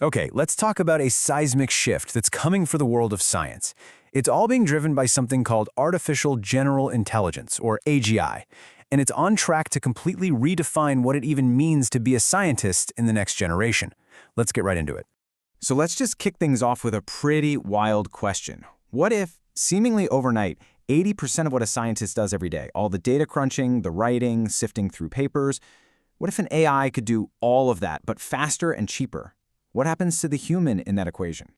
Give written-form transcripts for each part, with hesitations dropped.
Okay, let's talk about a seismic shift that's coming for the world of science. It's all being driven by something called artificial general intelligence, or AGI, and it's on track to completely redefine what it even means to be a scientist in the next generation. Let's get right into it. So let's just kick things off with a pretty wild question. What if, seemingly overnight, 80% of what a scientist does every day, all the data crunching, the writing, sifting through papers, what if an AI could do all of that, but faster and cheaper? What happens to the human in that equation?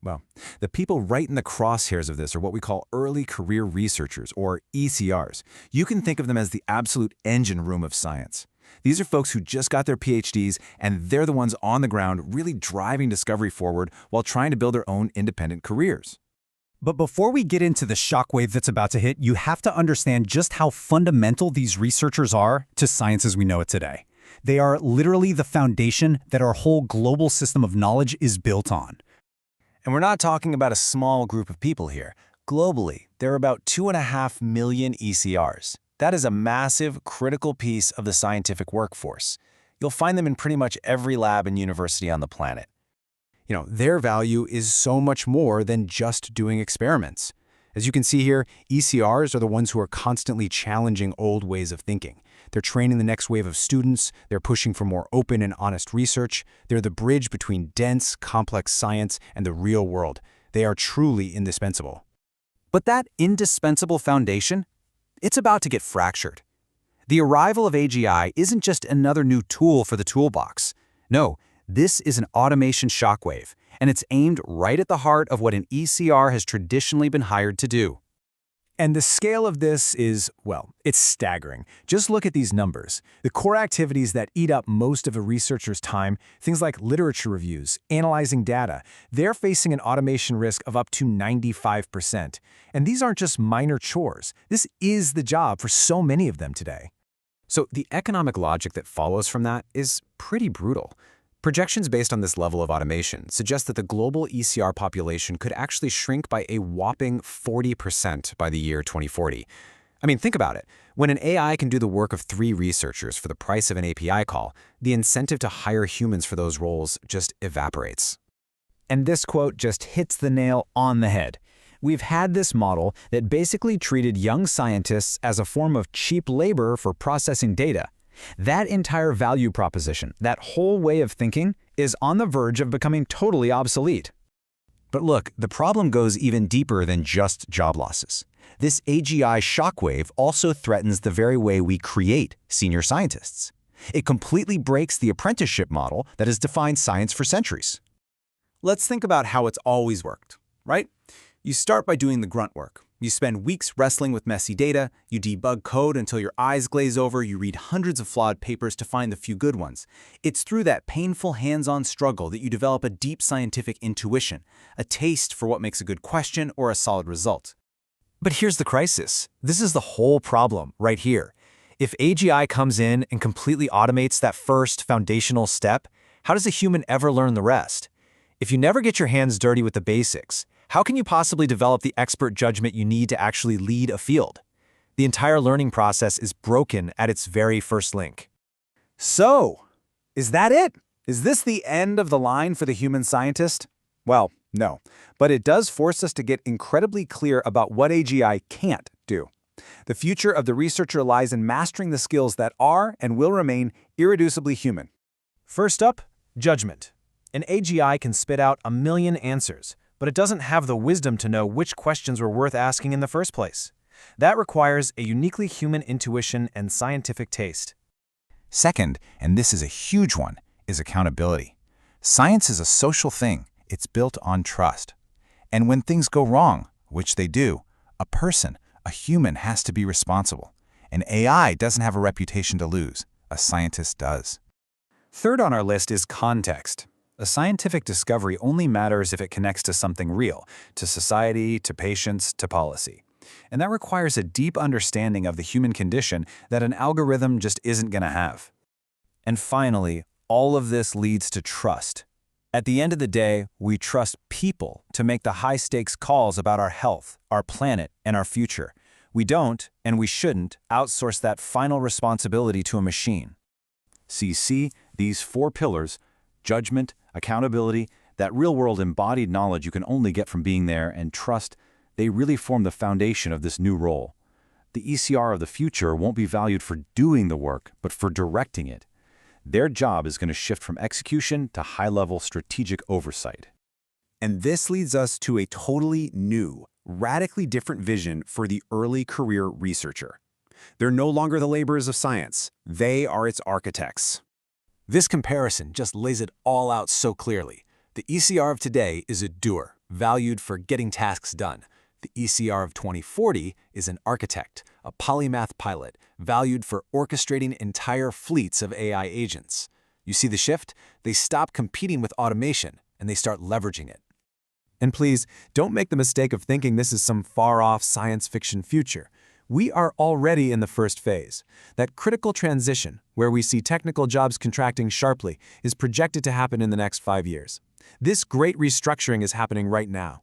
Well, the people right in the crosshairs of this are what we call early career researchers, or ECRs. You can think of them as the absolute engine room of science. These are folks who just got their PhDs, and they're the ones on the ground really driving discovery forward while trying to build their own independent careers. But before we get into the shockwave that's about to hit, you have to understand just how fundamental these researchers are to science as we know it today. They are literally the foundation that our whole global system of knowledge is built on. And we're not talking about a small group of people here. Globally, there are about 2.5 million ECRs. That is a massive, critical piece of the scientific workforce. You'll find them in pretty much every lab and university on the planet. Their value is so much more than just doing experiments. As you can see here, ECRs are the ones who are constantly challenging old ways of thinking. They're training the next wave of students, they're pushing for more open and honest research, they're the bridge between dense, complex science and the real world. They are truly indispensable. But that indispensable foundation, it's about to get fractured. The arrival of AGI isn't just another new tool for the toolbox. No, this is an automation shockwave, and it's aimed right at the heart of what an ECR has traditionally been hired to do. And the scale of this is, well, it's staggering. Just look at these numbers. The core activities that eat up most of a researcher's time, things like literature reviews, analyzing data, they're facing an automation risk of up to 95%. And these aren't just minor chores. This is the job for so many of them today. So the economic logic that follows from that is pretty brutal. Projections based on this level of automation suggest that the global ECR population could actually shrink by a whopping 40% by the year 2040. I mean, think about it. When an AI can do the work of 3 researchers for the price of an API call, the incentive to hire humans for those roles just evaporates. And this quote just hits the nail on the head. We've had this model that basically treated young scientists as a form of cheap labor for processing data. That entire value proposition, that whole way of thinking, is on the verge of becoming totally obsolete. But look, the problem goes even deeper than just job losses. This AGI shockwave also threatens the very way we create senior scientists. It completely breaks the apprenticeship model that has defined science for centuries. Let's think about how it's always worked, right? You start by doing the grunt work. You spend weeks wrestling with messy data, you debug code until your eyes glaze over, you read hundreds of flawed papers to find the few good ones. It's through that painful hands-on struggle that you develop a deep scientific intuition, a taste for what makes a good question or a solid result. But here's the crisis. This is the whole problem right here. If AGI comes in and completely automates that first foundational step, how does a human ever learn the rest? If you never get your hands dirty with the basics, how can you possibly develop the expert judgment you need to actually lead a field? The entire learning process is broken at its very first link. So, is that it? Is this the end of the line for the human scientist? Well, no, but it does force us to get incredibly clear about what AGI can't do. The future of the researcher lies in mastering the skills that are and will remain irreducibly human. First up, judgment. An AGI can spit out a million answers, but it doesn't have the wisdom to know which questions were worth asking in the first place. That requires a uniquely human intuition and scientific taste. Second, and this is a huge one, is accountability. Science is a social thing. It's built on trust. And when things go wrong, which they do, a human has to be responsible. An AI doesn't have a reputation to lose. A scientist does. Third on our list is context. A scientific discovery only matters if it connects to something real, to society, to patients, to policy. And that requires a deep understanding of the human condition that an algorithm just isn't going to have. And finally, all of this leads to trust. At the end of the day, we trust people to make the high-stakes calls about our health, our planet, and our future. We don't, and we shouldn't, outsource that final responsibility to a machine. See, these 4 pillars: judgment, Accountability, that real-world embodied knowledge you can only get from being there, and trust, they really form the foundation of this new role. The ECR of the future won't be valued for doing the work, but for directing it. Their job is going to shift from execution to high-level strategic oversight. And this leads us to a totally new, radically different vision for the early career researcher. They're no longer the laborers of science. They are its architects. This comparison just lays it all out so clearly. The ECR of today is a doer, valued for getting tasks done. The ECR of 2040 is an architect, a polymath pilot, valued for orchestrating entire fleets of AI agents. You see the shift? They stop competing with automation, and they start leveraging it. And please, don't make the mistake of thinking this is some far-off science fiction future. We are already in the first phase. That critical transition, where we see technical jobs contracting sharply, is projected to happen in the next 5 years. This great restructuring is happening right now.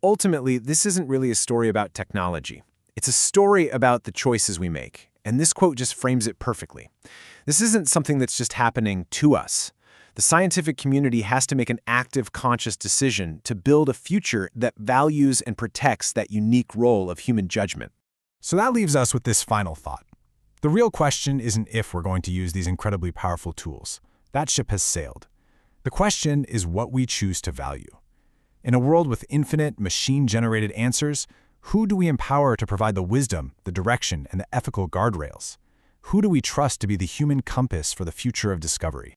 Ultimately, this isn't really a story about technology. It's a story about the choices we make, and this quote just frames it perfectly. This isn't something that's just happening to us. The scientific community has to make an active, conscious decision to build a future that values and protects that unique role of human judgment. So that leaves us with this final thought. The real question isn't if we're going to use these incredibly powerful tools. That ship has sailed. The question is what we choose to value. In a world with infinite, machine-generated answers, who do we empower to provide the wisdom, the direction, and the ethical guardrails? Who do we trust to be the human compass for the future of discovery?